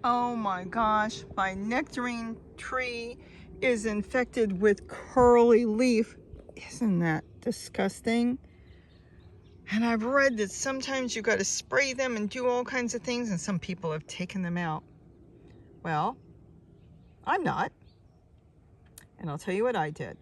Oh my gosh, my nectarine tree is infected with curly leaf. Isn't that disgusting? And I've read that sometimes you got to spray them and do all kinds of things, and some people have taken them out. Well, I'm not. And I'll tell you what I did.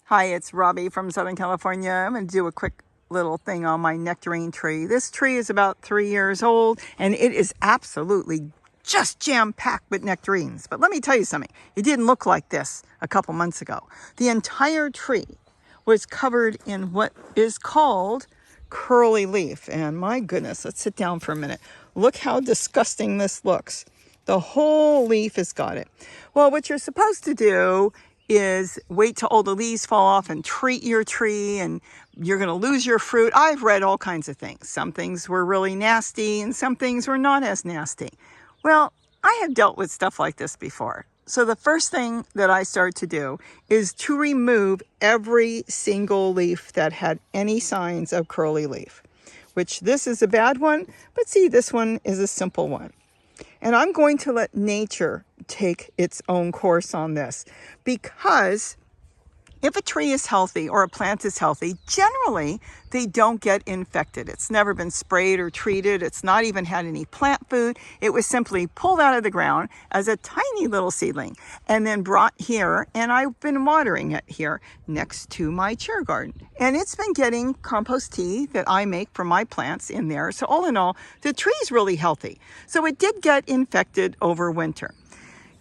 Hi, it's Robbie from Southern California. I'm going to do a quick little thing on my nectarine tree. This tree is about 3 years old, and it is absolutely just jam-packed with nectarines. But let me tell you something. It didn't look like this a couple months ago. The entire tree was covered in what is called curly leaf. And my goodness, let's sit down for a minute. Look how disgusting this looks. The whole leaf has got it. Well, what you're supposed to do is wait till all the leaves fall off and treat your tree, and you're going to lose your fruit. I've read all kinds of things. Some things were really nasty and some things were not as nasty. Well, I have dealt with stuff like this before. So the first thing that I start to do is to remove every single leaf that had any signs of curly leaf, which this is a bad one, but see, this one is a simple one. And I'm going to let nature take its own course on this, because if a tree is healthy or a plant is healthy, generally they don't get infected. It's never been sprayed or treated. It's not even had any plant food. It was simply pulled out of the ground as a tiny little seedling and then brought here. And I've been watering it here next to my chair garden. And it's been getting compost tea that I make for my plants in there. So all in all, the tree is really healthy. So it did get infected over winter.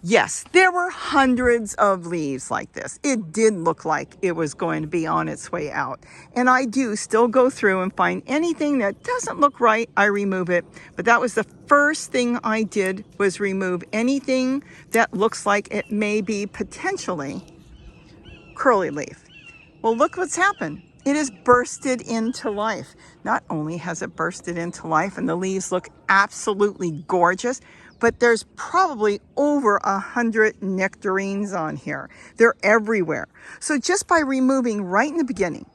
Yes, there were hundreds of leaves like this. It did look like it was going to be on its way out. And I do still go through and find anything that doesn't look right, I remove it. But that was the first thing I did, was remove anything that looks like it may be potentially curly leaf. Well, look what's happened. It has bursted into life. Not only has it bursted into life and the leaves look absolutely gorgeous, but there's probably over 100 nectarines on here. They're everywhere. So just by removing right in the beginning,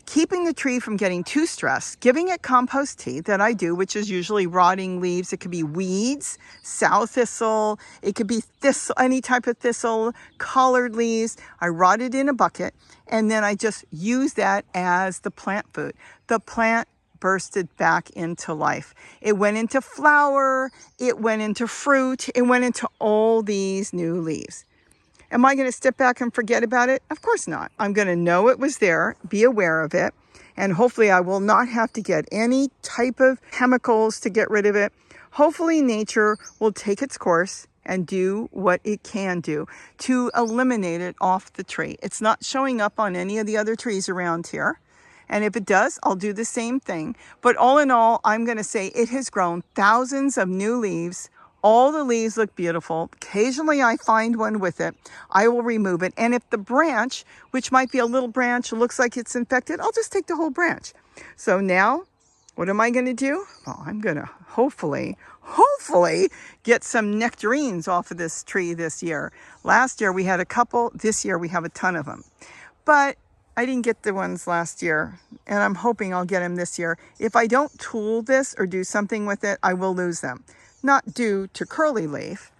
keeping the tree from getting too stressed, giving it compost tea that I do, which is usually rotting leaves. It could be weeds, sow thistle, it could be thistle, any type of thistle, collared leaves. I rot it in a bucket, and then I just use that as the plant food. The plant bursted back into life. It went into flower, it went into fruit, it went into all these new leaves. Am I going to step back and forget about it? Of course not. I'm going to know it was there, be aware of it, and hopefully I will not have to get any type of chemicals to get rid of it. Hopefully nature will take its course and do what it can do to eliminate it off the tree. It's not showing up on any of the other trees around here. And if it does, I'll do the same thing. But all in all, I'm going to say it has grown thousands of new leaves. All the leaves look beautiful. Occasionally I find one with it. I will remove it. And if the branch, which might be a little branch, looks like it's infected, I'll just take the whole branch. So now, what am I going to do? Well, I'm going to hopefully get some nectarines off of this tree this year. Last year we had a couple. This year we have a ton of them. But I didn't get the ones last year, and I'm hoping I'll get them this year. If I don't tool this or do something with it, I will lose them. Not due to curly leaf,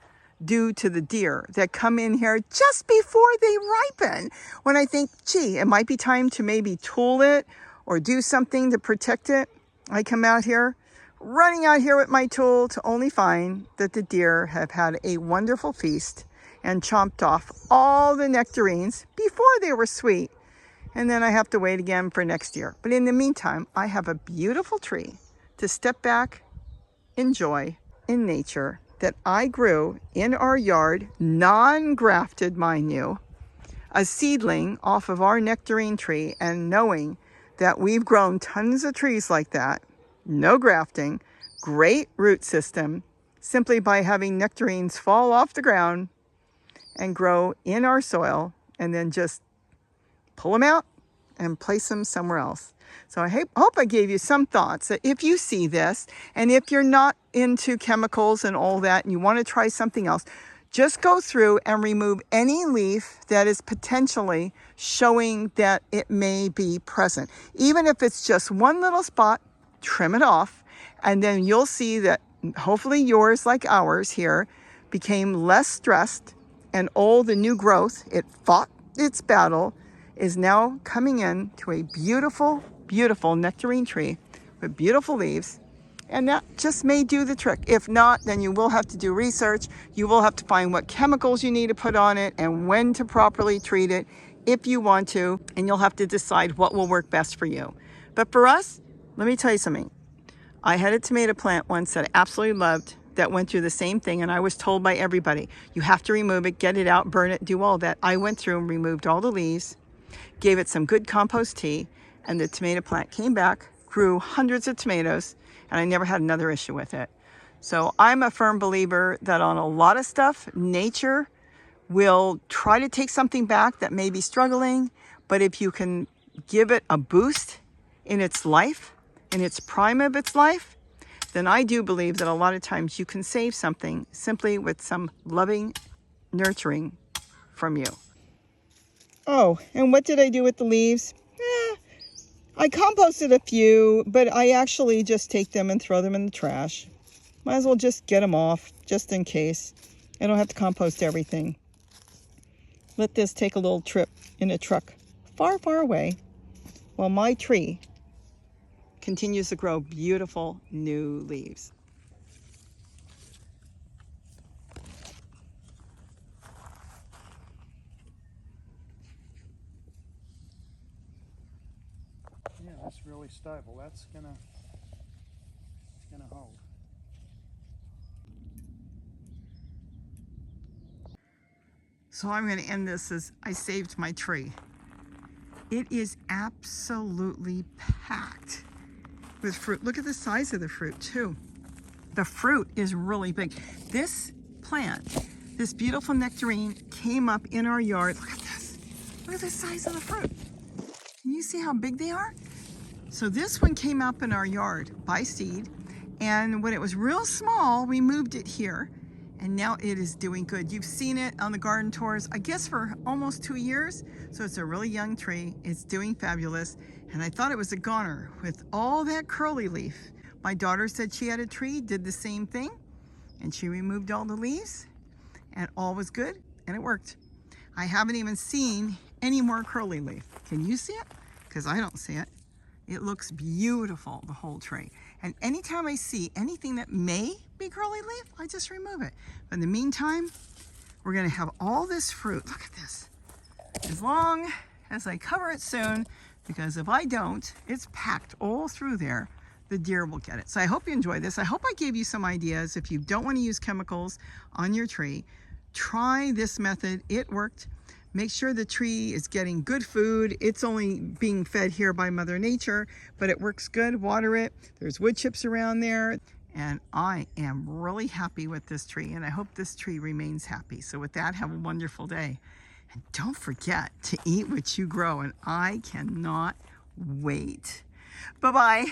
due to the deer that come in here just before they ripen. When I think, gee, it might be time to maybe tool it or do something to protect it, I come out here, running out here with my tool, to only find that the deer have had a wonderful feast and chomped off all the nectarines before they were sweet. And then I have to wait again for next year. But in the meantime, I have a beautiful tree to step back, enjoy in nature, that I grew in our yard, non-grafted, mind you, a seedling off of our nectarine tree, and knowing that we've grown tons of trees like that, no grafting, great root system, simply by having nectarines fall off the ground and grow in our soil, and then just pull them out and place them somewhere else. So I hope I gave you some thoughts that if you see this, and if you're not into chemicals and all that, and you want to try something else, just go through and remove any leaf that is potentially showing that it may be present. Even if it's just one little spot, trim it off And then you'll see that hopefully yours, like ours here, became less stressed, and all the new growth, it fought its battle, is now coming in to a beautiful, beautiful nectarine tree with beautiful leaves. And that just may do the trick. If not, then you will have to do research. You will have to find what chemicals you need to put on it and when to properly treat it if you want to. And you'll have to decide what will work best for you. But for us, let me tell you something. I had a tomato plant once that I absolutely loved that went through the same thing. And I was told by everybody, you have to remove it, get it out, burn it, do all that. I went through and removed all the leaves, gave it some good compost tea, and the tomato plant came back, grew hundreds of tomatoes, and I never had another issue with it. So I'm a firm believer that on a lot of stuff, nature will try to take something back that may be struggling, but if you can give it a boost in its life, in its prime of its life, then I do believe that a lot of times you can save something simply with some loving nurturing from you. Oh, and what did I do with the leaves? I composted a few, but I actually just take them and throw them in the trash. Might as well just get them off, just in case. I don't have to compost everything. Let this take a little trip in a truck far, far away while my tree continues to grow beautiful new leaves. Yeah, that's really stable. That's gonna hold. So I'm going to end this as I saved my tree. It is absolutely packed with fruit. Look at the size of the fruit too. The fruit is really big. This plant, this beautiful nectarine, came up in our yard. Look at this. Look at the size of the fruit. Can you see how big they are? So this one came up in our yard by seed, and when it was real small, we moved it here, and now it is doing good. You've seen it on the garden tours, I guess, for almost 2 years. So it's a really young tree. It's doing fabulous, and I thought it was a goner with all that curly leaf. My daughter said she had a tree, did the same thing, and she removed all the leaves, and all was good, and it worked. I haven't even seen any more curly leaf. Can you see it? Because I don't see it. It looks beautiful, the whole tree. And anytime I see anything that may be curly leaf, I just remove it. But in the meantime, we're gonna have all this fruit. Look at this. As long as I cover it soon, because if I don't, it's packed all through there. The deer will get it. So I hope you enjoyed this. I hope I gave you some ideas. If you don't want to use chemicals on your tree, try this method. It worked. Make sure the tree is getting good food. It's only being fed here by Mother Nature, but it works good. Water it. There's wood chips around there. And I am really happy with this tree, and I hope this tree remains happy. So with that, have a wonderful day. And don't forget to eat what you grow, and I cannot wait. Bye-bye.